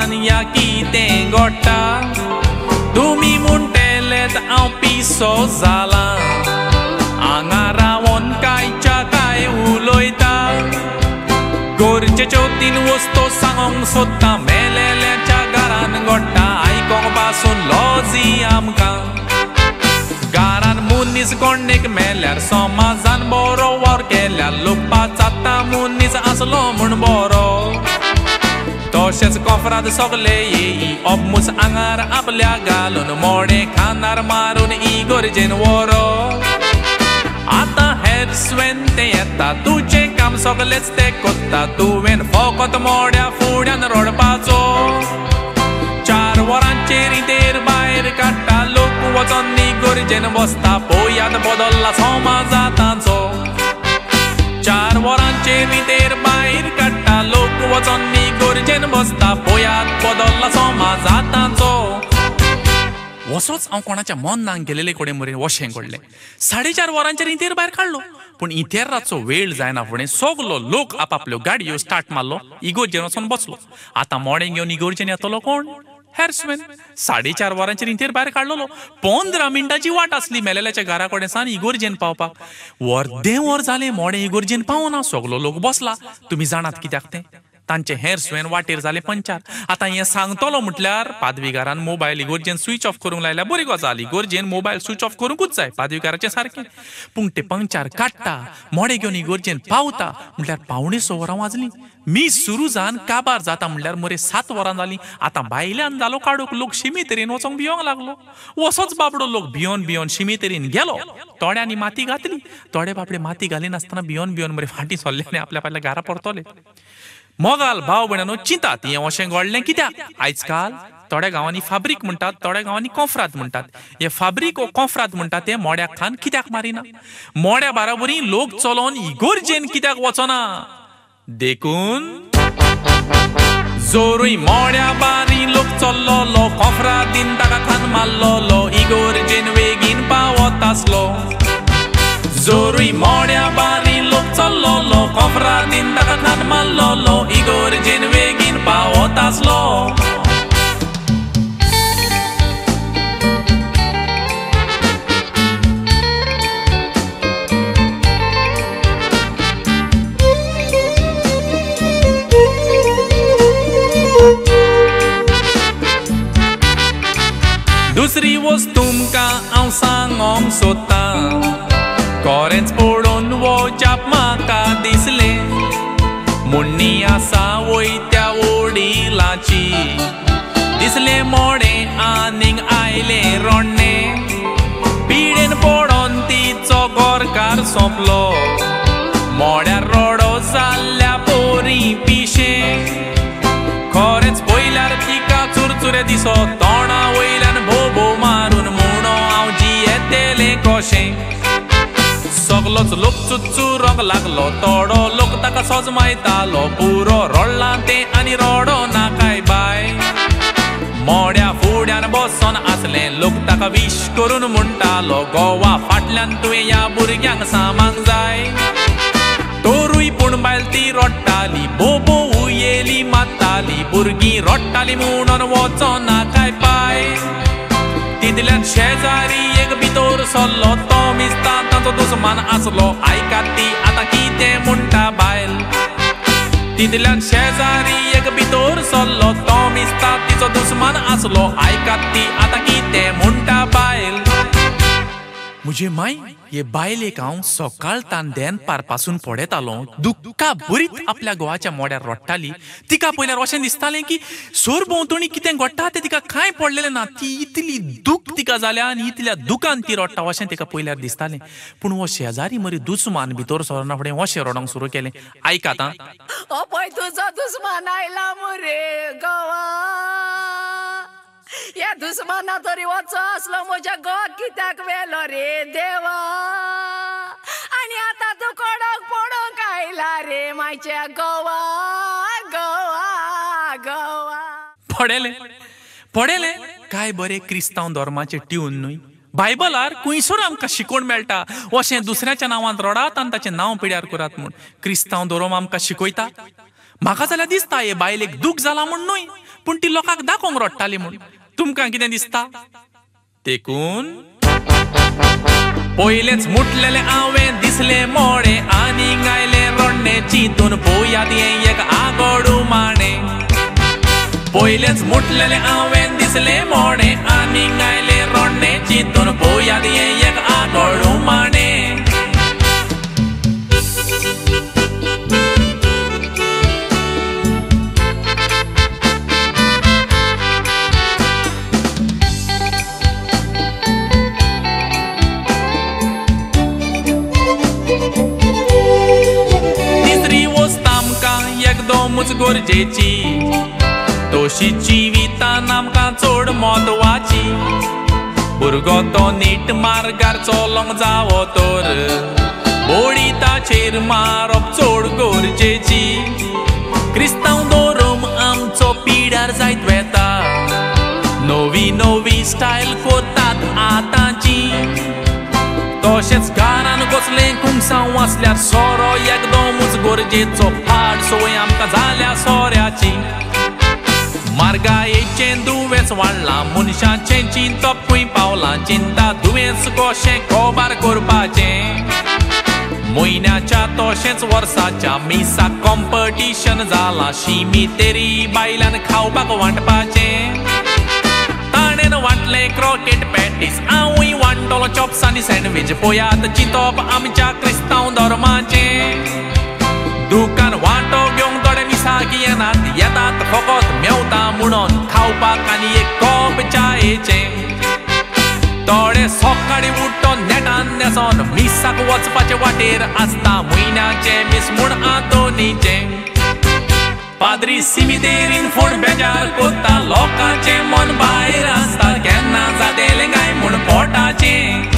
गारान या कितें घडटा तुमी म्हणटलेत हांव पिसो जाला हांगा रावोन कांयच्या काय उलयता गरजेच्यो 3 वस्तू सांगोंक सोदता मेलेल्याच्या घरान घडटा आयकोंक पासून लॉजी आमकां घरान मनीस कोणेक मेल्यार समाजान बरो वावर केल्यार लोकपा जाता मनीस आसलो म्हूण बरो तशेंच कोफराद सगले येई अबमूस आंगार आपल्या घालून मोडे खानार मारून इगोर्जेन व्हरो आतां हेर स्वेन ते येता तुजें काम सगलेंच ते कोत्ता तुवें फकत मोड्या फुड्यान रडपाचो 4 वरांचेर इतेर भायर काडटा लोक वचोन इगोर्जेन बसता पळयात बदल्ला समाज आतांचो 4 वरांचेर इतेर भायर काडटा लोक वचोन इगोर्जेन बसता पळयात बदल्ला समाज आतांचो वसोच हांव कोणाच्या मनाक गेलेले कडेन मरेन वशें घडलें 4:30 वरांचेर इतेर भायर काडलो पूण इतेर रातचो वेळ जायना फुडें सगलो लोक आपापल्यो गाडयो स्टार्ट मारलो इगोर्जेन वचोन बसलो आतां मोडें घेवन इगोर्जेन येतलो कोण हेर्समॅन 4:30 वरांचेर इतेर भायर काडलोलो 15 मिनटांची वाट आसली मेलेल्याच्या घरा कडेन सावन इगोर्जेन पावपाक अर्दें वर जालें मोडें इगोर्जेन पावना सगलो लोक बसला तुमी जाणात कित्याक तें तांचे हेर स्वेन वाटेर जाले पंचार आतां हें सांगतलो म्हटल्यार पादवीकारान मोबायल इगोर्जेन स्विच ऑफ करूंक लायल्या बरी गजाल इगोर्जेन मोबायल स्विच ऑफ करूंकूच जाय पादवीकाराचें सारकें पूण ते पंचार काडटा मोडे घेवन इगोर्जेन पावता म्हटल्यार 5:45 वरां वाजलीं मीस सुरू जावन काबार जाता म्हटल्यार मरे 7 वरां जालीं आतां भायल्यान जालो काडूक लोक शिमेतरेन वचोंक भियोंक लागलो वसोच बाबडो लोक भियोन भियोन शिमेतरेन गेलो थोड्यांनी माती घातली थोडे बाबडे माती घालिनासतना भियोन भियोन मरे फाटीं सरले आनी आपल्या आपल्या घरा परतले मोगाल भाव भयणांनो चिंतात हें अशें घडलें कित्याक आयज काल थोड्या गांवांनी फाब्रीक म्हणटात थोड्या गांवांनी कोंफरात म्हणटात हे फाब्रीक ओ कोंफरात म्हणटात ते मोड्याक खान कित्याक मारिना मोड्या बाराबरी लोक चलोन इगोर्जेन कित्याक वचना देखून जोरूय मोड्या बारी लोक चल्लोलो कोंफरातीन ताका खान मारलोलो इगोर्जेन बेगीन पावत आसलो जोरूय मोड्या बारी लोक चल्लोलो कोंफरातीन ताका खान मारलोलो इगोर्जेन बेगीन पावत आसलो दुसरी वस्त तुमकां हांव सांगोंक सोदता कोरेंच पडून वचप म्हाका दिसलें मुन्नी आसा वयत्या वडिलाची दिसलें मोडें आनीक आयलें रोडणें पिडेन पडोन तिचो गोरकार सोंपलो मोड्यार रोडो जाल्ल्या पोरी पिशें खरेंच पयल्यार तिका चुरचुरे दिसो तोंडा वयल्यान भोव मारून म्हणो हांव जियेतेलें कशें सगलोच लोक चुच्चुरोंक लागलो थोडो लोक ताका सोजमायतालो पुरो रोडला तें आनी रोडो ना काय बाय मोड्या फुड्यान बसोन आसलें लोक ताका विश करून म्हणटालो गोवा फाटल्यान तुवें ह्या भुरग्यांक सामांक जाय तोरूय पूण बायल ती रोडटाली बोबो उयेली मारताली भुरगीं रोडटाली म्हणून वचोना काय पाय तितल्यान शेजारी एक भितर सरलो तो मिस्ता ताचो दुस्मान आसलो आयकात ती आतां कितें म्हणटा बायल तितल्यान शेजारी एक भितर सरलो तो मिस्ता तिचो दुस्मान आसलो आयकात ती आतां कितें म्हणटा बायल मुझे माय ये बायलेक हांव सकाळ तांदेन पारपासून पडयतालो दुख्खा बरीत आपल्या गोवाच्या मोड्यार रोडटाली तिका पयल्यार अशें दिसतालें की सोर भोंवतणी कितें घडटा तें तिका कांय पडलेलें ना ती इतली दूख तिका जाल्या आनी इतल्या दुखान ती रोडटा अशें तिका पयल्यार दिसतालें पूण हो शेजारी मरी दुस्मान भितर सरना फुडें अशें रडोंक सुरू केलें आयकात आं पळय तुजो दुस्मान आयला मरे गोवा या दुस्माना तरी वचो असलो म्हज्या गोवा कित्याक वेलो रे देवा आनी आतां तूं कडक पडोंक आयला रे म्हाज्या गोवा गोवा गोवा पडेले पडेले काय बरे क्रिस्तांव धर्माचे ट्यून न्हय बायबलार खंयसर आमकां शिकोवण मेळटा अशें दुसऱ्याच्या नांवान रडात आनी ताचें नांव पिड्यार करात म्हूण क्रिस्तांव धर्म आमकां शिकयता म्हाका जाल्यार दिसता हे बायलेक दूख जाला म्हूण न्हय, पूण ती लोकांक दाखोवंक रडटाली म्हूण. तुमकां कितें दिसता? देखून पयलेच मुटलेले हांवें दिसले मोडे आनी गायले रोडणे चिंतून पळोवयात हें एक आगोडू माणे. पयलेच मुटलेले हांवें दिसले मोडे आनी गायले रोडणे चिंतून पळोवयात हें एक आगोडू माणे. एकदमच गरजेची तशी जिवितान आमकां चड म्हत्वाची. भुरगो तो नीट मार्गार चलोंक जावो तर बोडिताचेर मारप चड गरजेची. क्रिस्तांव धर्म आमचो पिड्यार जायत वेता, नवी नवी स्टायल कोतात आतांची. तशेंच घरान कसले कुंगसांव आसल्यार सोरो एकदमच गरजेचो. फाट सोय आमकां जाल्या सोऱ्याची. मार्गायेचें दुवेंस वाडलां, मनशाचें चिंतप खंय पावलां. चिंता दुवेंस कशें कोबार करपाचें. म्हयन्याच्या तशेंच वर्साच्या मिसाक कॉम्पिटिशन जालां. शिमी तेरी बायलान खावपाक वांटपाचें. ताणेन वांटलें क्रॉकेट पॅटीस, हांवूय वांटलो चॉप्स आनी सँडवीच. पळयात चिंतप आमच्या क्रिस्तांव धर्माचें. दुकान वांटो घेवंक थोडे मिसाकी येतात फकत मेवता म्हणून खावपाक आनी एक कॉप चायेचें. थोडे सकाळीं उठून नेटान न्हेसोन मिसाक वचपाचे वाटेर आसता म्हयन्याचें मीस म्हूण आंतोनीचें. पाद्री सिमितेरीन फूड बेजार कोत्ता, लोकांचें मन भायर आसता. केन्ना जातेलें काय म्हूण पोटाचें.